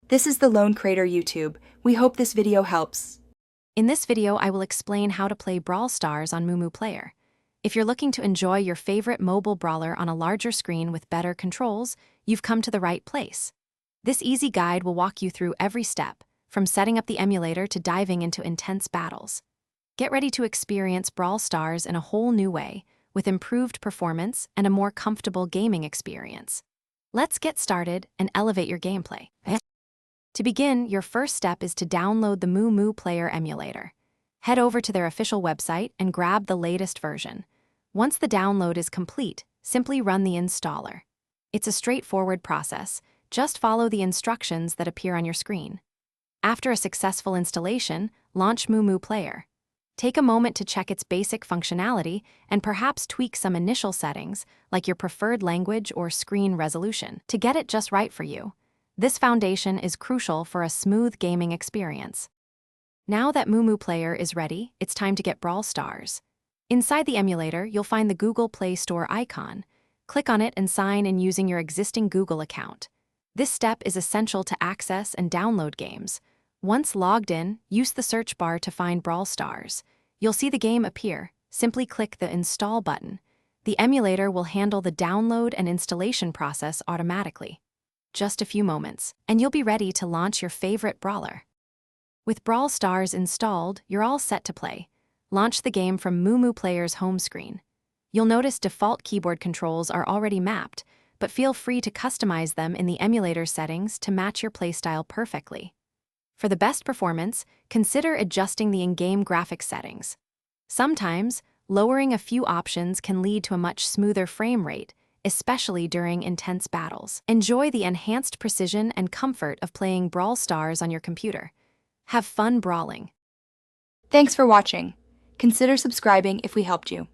This is the Lone Crater YouTube. We hope this video helps. In this video, I will explain how to play Brawl Stars on MuMu Player. If you're looking to enjoy your favorite mobile brawler on a larger screen with better controls, you've come to the right place. This easy guide will walk you through every step, from setting up the emulator to diving into intense battles. Get ready to experience Brawl Stars in a whole new way, with improved performance and a more comfortable gaming experience. Let's get started and elevate your gameplay. To begin, your first step is to download the MuMu Player emulator. Head over to their official website and grab the latest version. Once the download is complete, simply run the installer. It's a straightforward process. Just follow the instructions that appear on your screen. After a successful installation, launch MuMu Player. Take a moment to check its basic functionality and perhaps tweak some initial settings, like your preferred language or screen resolution, to get it just right for you. This foundation is crucial for a smooth gaming experience. Now that MuMu Player is ready, it's time to get Brawl Stars. Inside the emulator, you'll find the Google Play Store icon. Click on it and sign in using your existing Google account. This step is essential to access and download games. Once logged in, use the search bar to find Brawl Stars. You'll see the game appear. Simply click the Install button. The emulator will handle the download and installation process automatically. Just a few moments, and you'll be ready to launch your favorite brawler. With Brawl Stars installed, you're all set to play. Launch the game from MuMu Player's home screen. You'll notice default keyboard controls are already mapped, but feel free to customize them in the emulator settings to match your playstyle perfectly. For the best performance, consider adjusting the in-game graphics settings. Sometimes, lowering a few options can lead to a much smoother frame rate, especially during intense battles. Enjoy the enhanced precision and comfort of playing Brawl Stars on your computer. Have fun brawling. Thanks for watching. Consider subscribing if we helped you.